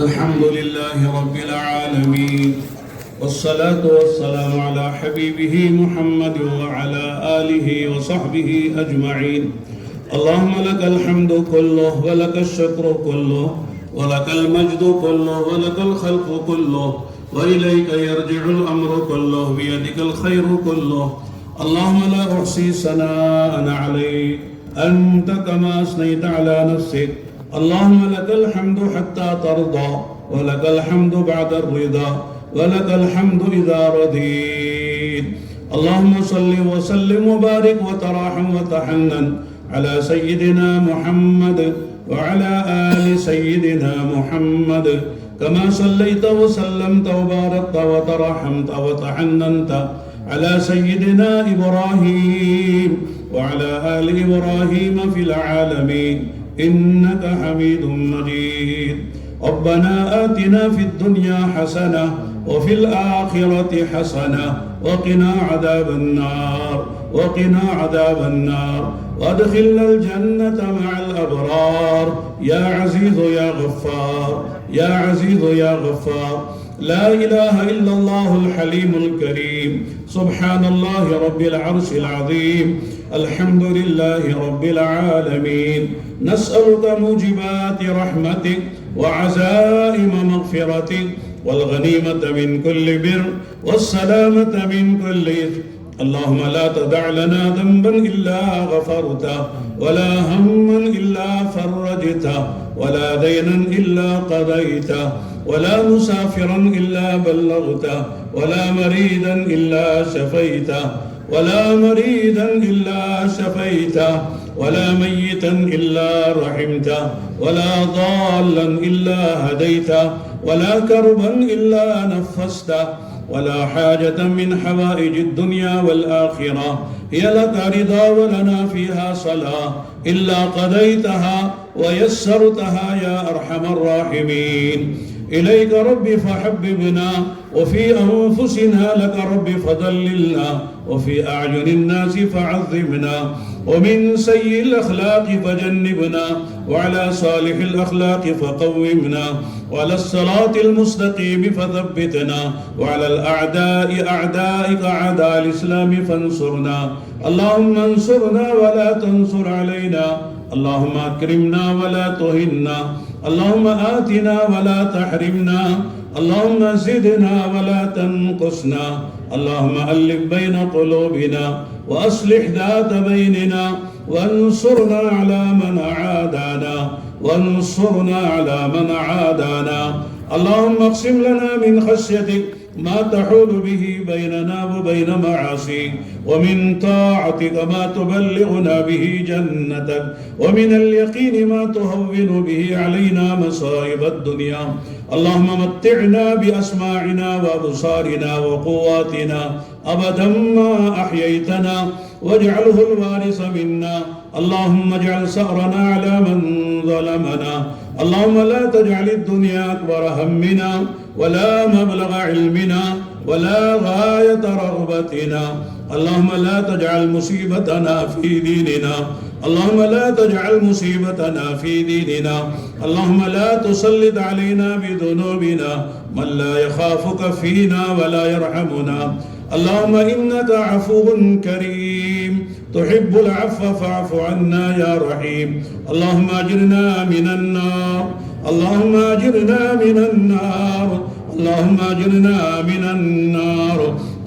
الحمد لله رب العالمين والصلاة والسلام على حبيبه محمد وعلى آله وصحبه أجمعين اللهم لك الحمد كله ولك الشكر كله ولك المجد كله ولك الخلق كله وإليك يرجع الأمر كله بيدك الخير كله اللهم لا أحصي ثناء عليك أنت كما أثنيت على نفسك اللهم لك الحمد حتى ترضى ولك الحمد بعد الرضا ولك الحمد إذا رضيت اللهم صل وسلم وبارك وتراحم وتحنن على سيدنا محمد وعلى آل سيدنا محمد كما صليت وسلمت وباركت وترحمت وتحننت على سيدنا إبراهيم وعلى آل إبراهيم في العالمين إنك حميد مجيد ربنا آتنا في الدنيا حسنة وفي الآخرة حسنة وقنا عذاب النار وقنا عذاب النار وادخلنا الجنة مع الأبرار يا عزيز يا غفار يا عزيز يا غفار لا إله إلا الله الحليم الكريم سبحان الله رب العرش العظيم الحمد لله رب العالمين نسألك موجبات رحمتك وعزائم مغفرتك والغنيمة من كل بر والسلامة من كل إثم اللهم لا تدع لنا ذنبا إلا غفرته ولا هما إلا فرجته ولا دينا إلا قضيته ولا مسافرا إلا بلغته ولا مريدا إلا شفيته ولا مريدا إلا شفيته ولا ميتا إلا رحمته ولا ضالا إلا هديته ولا كربا إلا نفسته ولا حاجة من حوائج الدنيا والآخرة هي لك رضا ولنا فيها صلاة إلا قضيتها ويسرتها يا أرحم الراحمين إليك ربي فحببنا وفي أنفسنا لك ربي فضللنا وفي أعين الناس فعظمنا ومن سيء الأخلاق فجنبنا وعلى صالح الأخلاق فقومنا وعلى الصراط المستقيم فثبتنا وعلى الأعداء أعدائك أعداء الإسلام فانصرنا اللهم انصرنا ولا تنصر علينا اللهم أكرمنا ولا تهنا اللهم آتنا ولا تحرمنا اللهم زدنا ولا تنقصنا اللهم ألف بين قلوبنا وأصلح ذات بيننا وانصرنا على من عادانا وانصرنا على من عادانا اللهم اقسم لنا من خشيتك ما تحول به بيننا وبين معاصيك ومن طاعتك ما تبلغنا به جنتك ومن اليقين ما تهون به علينا مصائب الدنيا اللهم متعنا بأسماعنا وأبصارنا وقواتنا أبدا ما أحييتنا واجعله الوارث منا اللهم اجعل ثأرنا على من ظلمنا اللهم لا تجعل الدنيا أكبر همنا ولا مبلغ علمنا ولا غاية رغبتنا اللهم لا تجعل مصيبتنا في ديننا اللهم لا تجعل مصيبتنا في ديننا اللهم لا تسلط علينا بذنوبنا من لا يخافك فينا ولا يرحمنا اللهم إنك عفو كريم تحب العفو فاعف عنا يا رحيم اللهم أجرنا من النار اللهم أجرنا من النار اللهم أجرنا من النار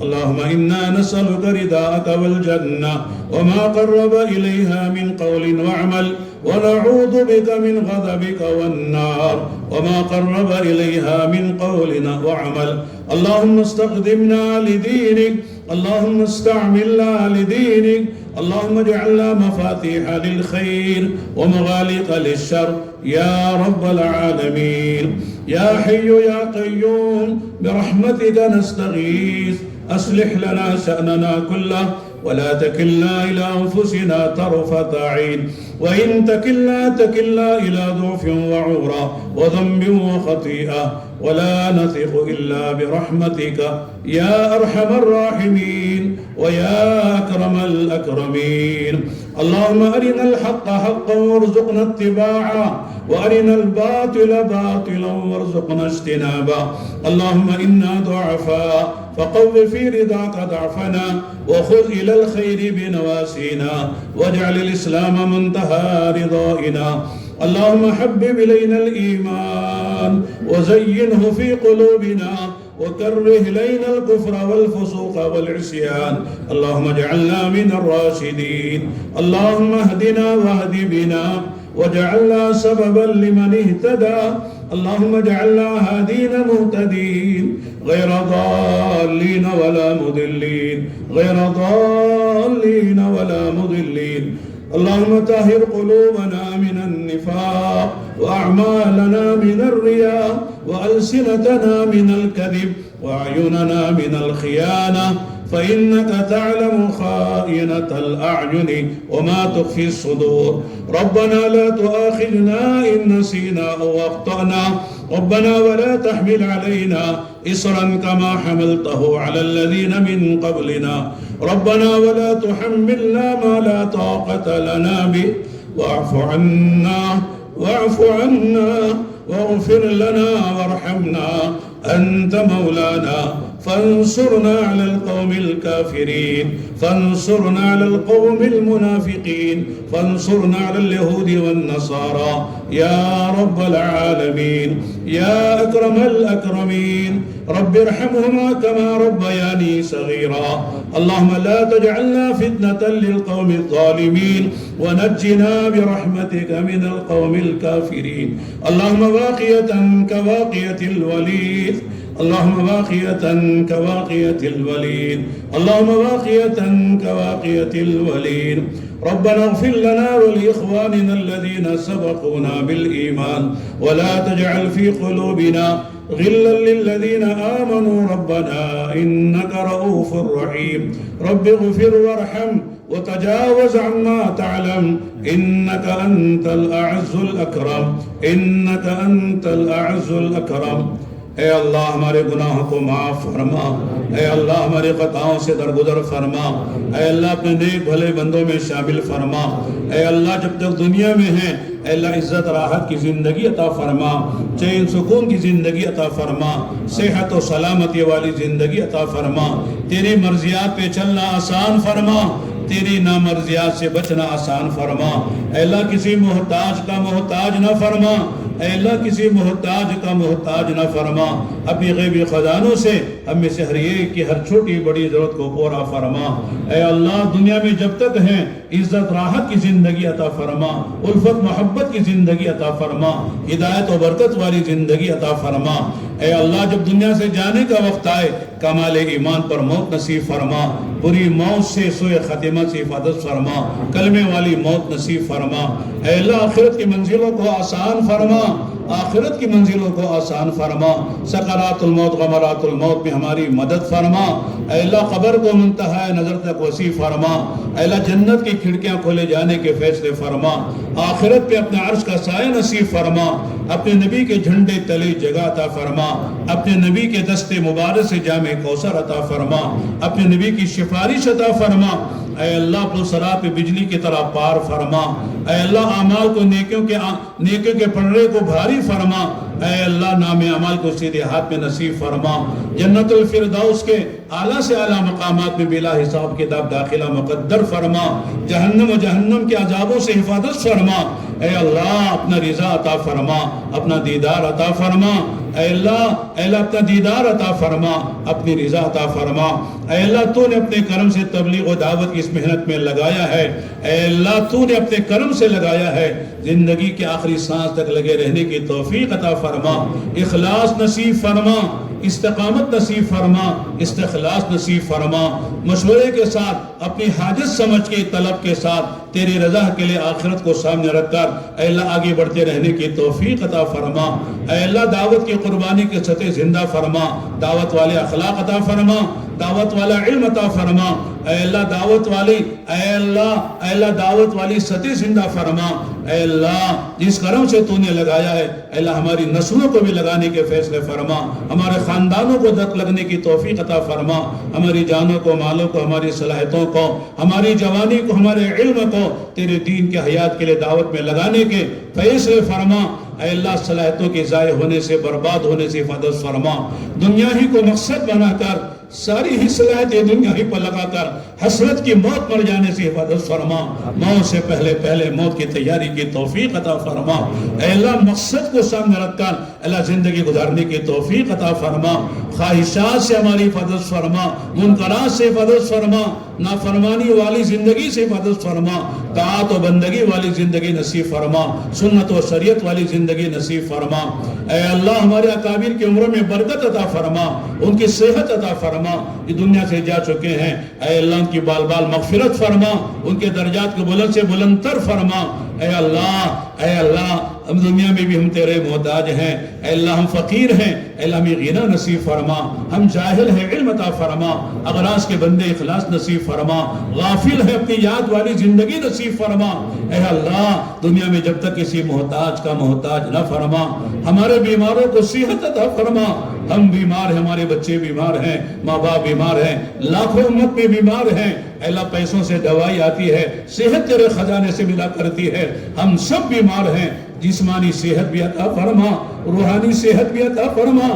اللهم إنا نسألك رضاك والجنة وما قرب إليها من قول وعمل ونعوذ بك من غضبك والنار وما قرب إليها من قول وعمل اللهم استخدمنا لدينك اللهم استعملنا لدينك اللهم اجعلنا مفاتيح للخير ومغاليق للشر يا رب العالمين يا حي يا قيوم برحمتك نستغيث أصلح لنا شأننا كله ولا تكلنا إلى أنفسنا طرفة عين وإن تكلنا إلى ضعف وعورة وذنب وخطيئة ولا نثق إلا برحمتك يا أرحم الراحمين ويا أكرم الأكرمين اللهم أرنا الحق حقا وارزقنا اتباعه وأرنا الباطل باطلا وارزقنا اجتنابه. اللهم إنا ضعفاء فقو في رضاك ضعفنا وخذ إلى الخير بنواسينا واجعل الإسلام منتهى رضائنا. اللهم حبب إلينا الإيمان وزينه في قلوبنا وكره إلينا الكفر والفسوق والعصيان. اللهم اجعلنا من الراشدين. اللهم اهدنا واهد بنا واجعلنا سببا لمن اهتدى. اللهم اجعلنا هادين مهتدين غير ضالين ولا مضلين غير ضالين ولا مضلين. اللهم طهر قلوبنا من النفاق وأعمالنا من الرياء وألسنتنا من الكذب وأعيننا من الخيانة فإنك تعلم خائنة الأعين وما تخفي الصدور. ربنا لا تؤاخذنا إن نسينا أو أخطأنا. ربنا ولا تحمل علينا إصرا كما حملته على الذين من قبلنا. ربنا ولا تحملنا ما لا طاقة لنا به واعف عنا واغفر لنا وارحمنا أنت مولانا فانصرنا على القوم الكافرين فانصرنا على القوم المنافقين فانصرنا على اليهود والنصارى يا رب العالمين يا أكرم الأكرمين. رب ارحمهما كما ربياني صغيرا. اللهم لا تجعلنا فتنة للقوم الظالمين ونجنا برحمتك من القوم الكافرين. اللهم واقية كواقية الوليد. اللهم واقية كواقية الوليد. اللهم واقية كواقية الوليد. ربنا اغفر لنا ولإخواننا الذين سبقونا بالإيمان ولا تجعل في قلوبنا غلا للذين آمنوا ربنا إنك رؤوف رحيم. رب اغفر وارحم وتجاوز عما تعلم إنك أنت الأعز الأكرم إنك أنت الأعز الأكرم. اے اللہ ہمارے گناہوں کو معاف فرما. اے اللہ ہمارے خطاؤں سے درگزر فرما. اے اللہ اپنے نیک بھلے بندوں میں شامل فرما. اے اللہ جب تک دنیا میں ہیں اے اللہ عزت راحت کی زندگی عطا فرما. چین سکون کی زندگی عطا فرما. صحت و سلامتی والی زندگی عطا فرما. تیری مرضیات پہ چلنا آسان فرما. تیری نامرضیات سے بچنا آسان فرما. اے اللہ کسی محتاج کا محتاج نہ فرما. اے اللہ کسی محتاج کا محتاج نہ فرما. اپنی غیبی خزانوں سے ہم میں سے ہر ایک کی ہر چھوٹی بڑی ضرورت کو پورا فرما. اے اللہ دنیا میں جب تک ہیں عزت راحت کی زندگی عطا فرما. الفت محبت کی زندگی عطا فرما. ہدایت و برکت والی زندگی عطا فرما. اے اللہ جب دنیا سے جانے کا وقت آئے کمال ایمان پر موت نصیب فرما. بری موت سے سوء خاتمہ سے حفاظت فرما. کلمے والی موت نصیب فرما. اے اللہ آخرت کی منزلوں کو آسان فرما. آخرت کی منزلوں کو آسان فرما. سکرات الموت غمرات الموت میں ہماری مدد فرما. اے اللہ قبر کو منتہا نظر تک وسیع فرما. اے اللہ جنت کی کھڑکیاں کھولے جانے کے فیصلے فرما. آخرت پہ اپنے عرش کا سایہ نصیب فرما. اپنے نبی کے جھنڈے تلے جگہ عطا فرما. اپنے نبی کے دستے مبارک سے جامع کوثر عطا فرما. اپنے نبی کی سفارش عطا فرما. اے اللہ اپنے صراط پہ بجلی کی طرح پار فرما. اے اللہ اعمال کو نیکیوں کے پڑھنے کو بھاری فرما. اے اللہ نام اعمال کو سیدھے ہاتھ میں نصیب فرما. جنت الفردوس کے اعلیٰ سے اعلیٰ مقامات میں بلا حساب کتاب داخلہ مقدر فرما. جہنم کے عذابوں سے حفاظت فرما. اے اللہ اپنا رضا عطا فرما. اپنا دیدار عطا فرما. اے اللہ اپنا دیدار عطا فرما. اپنی رضا عطا فرما. اے اللہ تو نے اپنے کرم سے تبلیغ و دعوت کی اس محنت میں لگایا ہے. اے اللہ تو نے اپنے کرم سے لگایا ہے. زندگی کے آخری سانس تک لگے رہنے کی توفیق عطا فرما. اخلاص نصیب فرما. استقامت نصیب فرما. استخلاص نصیب فرما. مشورے کے ساتھ اپنی حاجت سمجھ کے طلب کے ساتھ تیری رضا کے لیے آخرت کو سامنے رکھ کر اے اللہ آگے بڑھتے رہنے کی توفیق عطا فرما. اے اللہ دعوت کی قربانی کے سطح زندہ فرما. دعوت والے اخلاق عطا فرما. دعوت والا علم عطا فرما، اے اللہ دعوت والی، اے اللہ دعوت والی سطح زندہ فرما، اے اللہ جس کرم سے تو نے لگایا ہے اے اللہ ہماری نسلوں کو بھی لگانے کے فیصلے فرما، ہمارے خاندانوں کو دت لگنے کی توفیق عطا فرما، ہماری جانوں کو، مالوں کو، ہماری صلاحیتوں کو، ہماری جوانی کو، ہمارے علم کو تیرے دین کے حیات کے لیے دعوت میں لگانے کے فیصلے فرما، اے اللہ صلاحیتوں کے ضائع ہونے سے، برباد ہونے سے حفاظت فرما، دنیا ہی کو مقصد بنا کر ساری ہی صلاحیتیں دنیا ہی پر لگا کر حسرت کی موت مر جانے سے حفاظت فرما، موت سے پہلے موت کی تیاری کی توفیق عطا فرما، اے اللہ مقصد کو سامنے رکھ کر اللہ زندگی گزارنے کی توفیق عطا فرما، خواہشات سے ہماری حفاظت فرما، منکرات سے حفاظت فرما، نافرمانی والی زندگی سے حفاظت فرما، طاعت و بندگی والی زندگی نصیب فرما، سنت و شریعت والی زندگی نصیب فرما، اے اللہ ہمارے اکابر کی عمروں میں برکت عطا فرما، ان کی صحت عطا فرما، یہ دنیا سے جا چکے ہیں اے اللہ ان کی بال بال مغفرت فرما، ان کے درجات کو بلند سے بلندتر فرما، اے اللہ ہم دنیا میں بھی ہم تیرے محتاج ہیں، اے اللہ ہم فقیر ہیں، اے اللہ ہمیں غنی نصیب فرما، ہم جاہل ہیں علم عطا فرما، اغراض کے بندے اخلاص نصیب فرما، غافل ہے اپنی یاد والی زندگی نصیب فرما، اے اللہ دنیا میں جب تک کسی محتاج کا محتاج نہ فرما، ہمارے بیماروں کو صحت عطا فرما، ہم بیمار ہیں، ہمارے بچے بیمار ہیں، ماں باپ بیمار ہیں، لاکھوں امت میں بیمار ہیں، اے اللہ پیسوں سے دوائی آتی ہے، صحت تیرے خزانے سے ملا کرتی ہے، ہم سب بیمار ہیں، جسمانی صحت بھی عطا فرما، روحانی صحت بھی عطا فرما،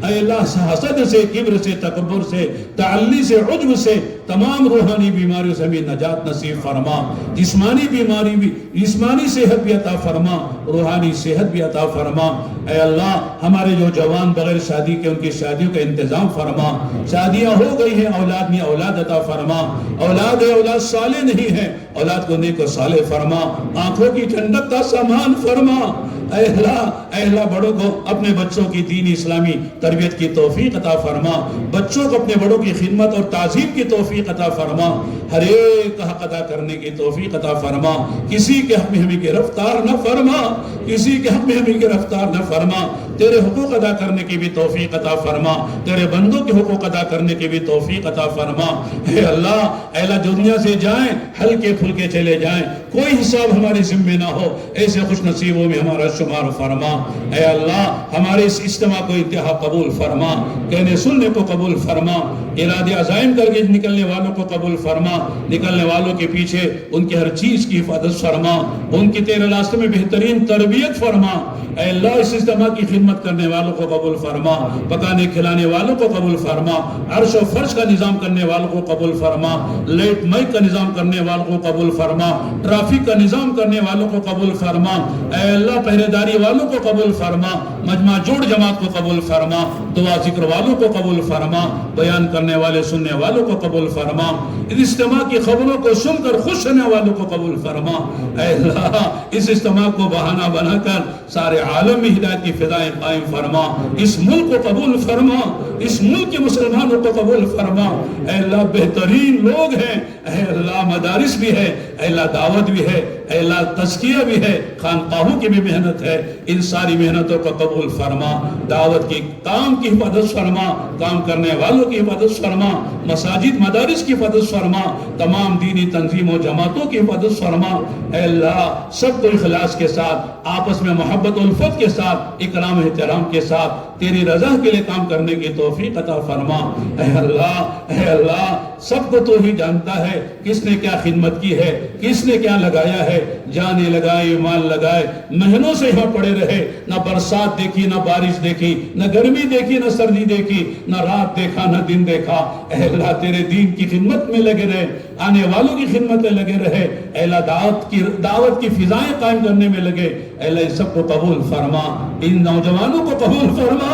اے اللہ حسد سے، کبر سے، تکبر سے، تعلی سے، عجب سے، تمام روحانی بیماریوں سے ہمیں نجات نصیب فرما، جسمانی بیماری بھی، جسمانی صحت بھی عطا فرما، روحانی صحت بھی عطا فرما، اے اللہ ہمارے جو جوان بغیر شادی کے ان کی شادیوں کا انتظام فرما، شادیاں ہو گئی ہیں اولاد نہیں، اولاد عطا فرما، اولاد ہے اولاد صالح نہیں ہے، اولاد کو نیک و صالح فرما، آنکھوں کی ٹھنڈک کا سامان فرما، اے اللہ بڑوں کو اپنے بچوں کی دینی اسلامی تربیت کی توفیق عطا فرما، بچوں کو اپنے بڑوں کی خدمت اور تعظیم کی توفیق عطا فرما، ہر ایک کا حق ادا کرنے کی توفیق عطا فرما، کسی کے حق میں ہمیں گرفتار نہ فرما، کسی کے حق میں ہمیں گرفتار نہ فرما، تیرے حقوق ادا کرنے کی بھی توفیق عطا فرما، تیرے بندوں کے حقوق ادا کرنے کی بھی توفیق عطا فرما، اے اللہ دنیا سے جائیں ہلکے پھلکے چلے جائیں، کوئی حساب ہمارے ذمہ نہ ہو، ایسے خوش نصیبوں میں ہمارا شمار فرما، اے اللہ ہمارے اس اجتماع کو انتہا قبول فرما، کہنے سننے کو قبول فرما، ارادے عزائم کر کے نکلنے والوں کو قبول فرما، نکلنے والوں کے پیچھے ان کی ہر چیز کی حفاظت فرما، ان کی تیرے راستے میں بہترین تربیت فرما، اے اللہ اس اجتماع کی خدمت کرنے والوں کو قبول فرما، پکانے کھلانے والوں کو قبول فرما، عرش و فرش کا نظام کرنے والوں کو قبول فرما، لیٹ مائک کا نظام کرنے والوں کو قبول فرما، ٹرافک کا نظام کرنے والوں کو قبول فرما، اے اللہ پہرے داری والوں کو قبول فرما، مجمع جوڑ جماعت کو قبول فرما، دعا ذکر والوں کو قبول فرما، بیان کرنے والے سننے والوں کو قبول فرما، اس اجتماع کی خبروں کو سن کر خوش ہونے والوں کو قبول فرما، اے اللہ اس اجتماع کو بہانہ بنا کر سارے عالم میں ہدایت کی فضائیں قائم فرما، اس ملک کو قبول فرما، اس ملک کے مسلمانوں کو قبول فرما، اے اللہ بہترین لوگ ہیں، اے اللہ مدارس بھی ہے، اے اللہ دعوت بھی ہے، اے اللہ تزکیہ بھی ہے، خانقاہوں کی بھی محنت ہے، ان ساری محنتوں کو قبول فرما، دعوت کی کام کی حفاظت فرما، کام کرنے والوں کی حفاظت فرما، مساجد مدارس کی حفاظت فرما، تمام دینی تنظیموں جماعتوں کی حفاظت فرما، اے اللہ سب کو اخلاص کے ساتھ، آپس میں محبت و الفت کے ساتھ، اکرام و احترام کے ساتھ تیری رضا کے لیے کام کرنے کی توفیق عطا فرما، اے اللہ سب کو تو ہی جانتا ہے کس نے کیا خدمت کی ہے، کس نے کیا لگایا ہے، جانے لگائے مال لگائے، مہینوں سے یہاں پڑے رہے، نہ برسات دیکھی نہ بارش دیکھی، نہ گرمی دیکھی نہ سردی دیکھی، نہ رات دیکھا نہ دن دیکھا، اے اللہ تیرے دین کی خدمت میں لگے رہے، آنے والوں کی خدمت میں لگے رہے، اے اللہ دعوت کی فضائیں قائم کرنے میں لگے، اے اللہ ان سب کو قبول فرما، ان نوجوانوں کو قبول فرما،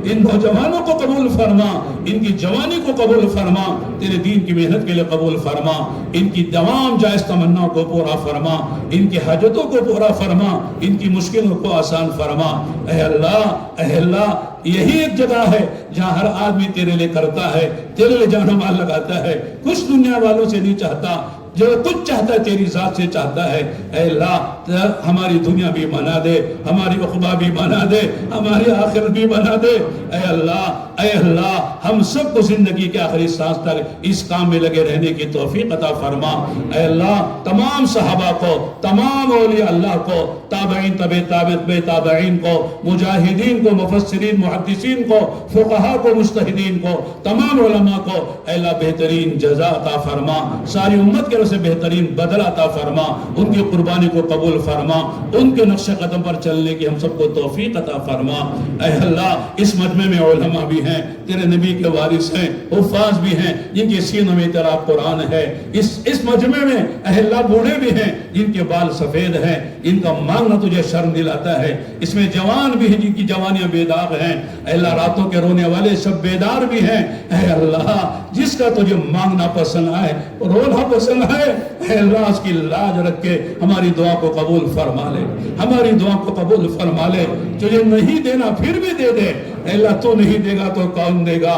ان نوجوانوں کو قبول فرما، ان کی جوانی کو قبول فرما، تیرے دین کی محنت کے لیے قبول فرما، ان کی تمام جائز تمناؤں کو پورا فرما، ان کی حاجتوں کو پورا فرما، ان کی مشکلوں کو آسان فرما، اے اللہ یہی ایک جگہ ہے جہاں ہر آدمی تیرے لیے کرتا ہے، تیرے لیے جان و مال لگاتا ہے، کچھ دنیا والوں سے نہیں چاہتا، جو کچھ چاہتا ہے تیری ذات سے چاہتا ہے، اے اللہ ہماری دنیا بھی بنا دے، ہماری عقبہ بھی بنا دے، ہماری آخرت بھی بنا دے، اے اللہ اے اللہ ہم سب کو زندگی کے آخری سانس تک اس کام میں لگے رہنے کی توفیق عطا فرما۔ اے اللہ تمام صحابہ کو، تمام اولیاء اللہ کو، تابعین تابع تابعین کو، مجاہدین کو، مفسرین محدثین کو، فقہاء کو، مجتہدین کو، تمام علماء کو اے اللہ بہترین جزا عطا فرما، ساری امت کے سے بہترین بدلہ عطا فرما، ان کی قربانی کو قبول فرما، ان کے نقش قدم پر چلنے کی ہم سب کو توفیق عطا فرما۔ اے اللہ اس مجمع میں علماء بھی ہیں، تیرے نبی کے وارث ہیں، حفاظ بھی ہیں جن کے سینوں میں تیرا قرآن ہے، اس مجمع میں اے اللہ بوڑھے بھی ہیں جن کے بال سفید ہیں، ان کا مانگنا تجھے شرم دلاتا ہے، اس میں جوان بھی ہیں جن کی جوانیاں بے داغ ہیں، اے اللہ راتوں کے رونے والے سب بیدار بھی ہیں، اے اللہ جس کا تجھے مانگنا پسند آئے، رونا پسند آئے، اے اللہ اس کی لاج رکھ کے ہماری دعا کو قبول فرما لے، ہماری دعا کو قبول فرما لے۔ تجھے نہیں دینا پھر بھی دے دے، اے اللہ تو نہیں دے گا تو کون دے گا؟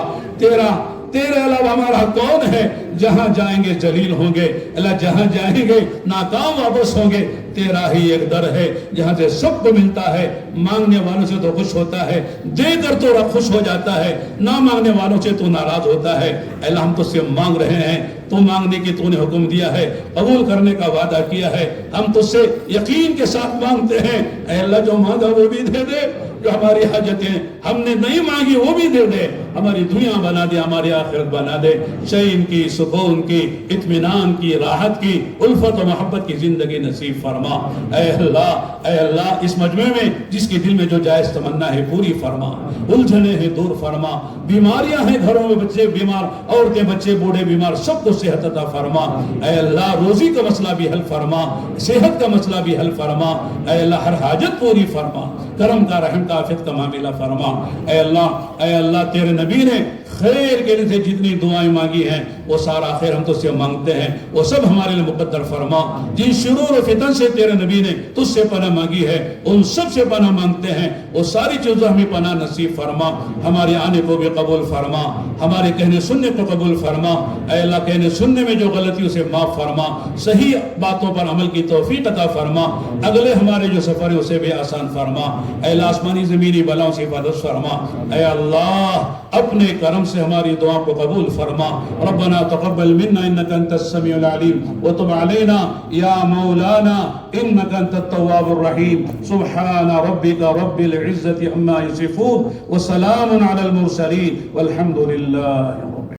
تیرے علاوہ ہمارا کون ہے؟ جہاں جائیں گے ذلیل ہوں گے، اللہ جہاں جائیں گے ناکام واپس ہوں گے، تیرا ہی ایک در ہے جہاں سے سب کو ملتا ہے، مانگنے والوں سے تو خوش ہوتا ہے، دے کر تو خوش ہو جاتا ہے، نہ مانگنے والوں سے تو ناراض ہوتا ہے۔ اے اللہ ہم تو سے مانگ رہے ہیں، تو مانگنے کی تو نے حکم دیا ہے، قبول کرنے کا وعدہ کیا ہے، ہم تو سے یقین کے ساتھ مانگتے ہیں، اے اللہ جو مانگا وہ بھی دے دے، جو ہماری حاجتیں ہم نے نہیں مانگی وہ بھی دے دے، ہماری دنیا بنا دے، ہماری آخرت بنا دے، شعین کی، سکون کی، اطمینان کی، راحت کی، الفت و محبت کی زندگی نصیب فرما۔ اے اللہ اس مجمع میں جس کے دل میں جو جائز تمنا ہے پوری فرما، الجھنے ہیں دور فرما، بیماریاں ہیں گھروں میں، بچے بیمار، عورتیں بچے بوڑھے بیمار، سب کو صحت عطا فرما۔ اے اللہ روزی کا مسئلہ بھی حل فرما، صحت کا مسئلہ بھی حل فرما، اے اللہ ہر حاجت پوری فرما، کرم کا، رحم کا، عافیت کا معاملہ فرما۔ اے اللہ تیرے نبی نے خیر کے لیے جتنی دعائیں مانگی ہیں وہ سارا خیر ہم تو سے مانگتے ہیں، وہ سب ہمارے لیے مقدر فرما۔ جن شرور و فتن سے تیرے نبی نے تجھ سے پناہ مانگی ہے ان سب سے پناہ مانگتے ہیں، وہ ساری چیزوں ہمیں پناہ نصیب فرما، ہمارے آنے کو بھی قبول فرما، ہمارے کہنے سننے کو قبول فرما۔ اے اللہ کہنے سننے میں جو غلطی اسے معاف فرما، صحیح باتوں پر عمل کی توفیق عطا فرما، اگلے ہمارے جو سفر ہے اسے بھی آسان فرما۔ اے اللہ آسمانی زمینی بلاؤں سے حفاظت فرما۔ اے اللہ اپنے کرم سے ہماری دعا کو قبول فرما۔ ربنا تقبل منا انك انت السميع العليم وتب علينا يا مولانا انك انت التواب الرحيم۔ سبحان ربك رب العزة عما يصفون وسلام على المرسلين والحمد لله۔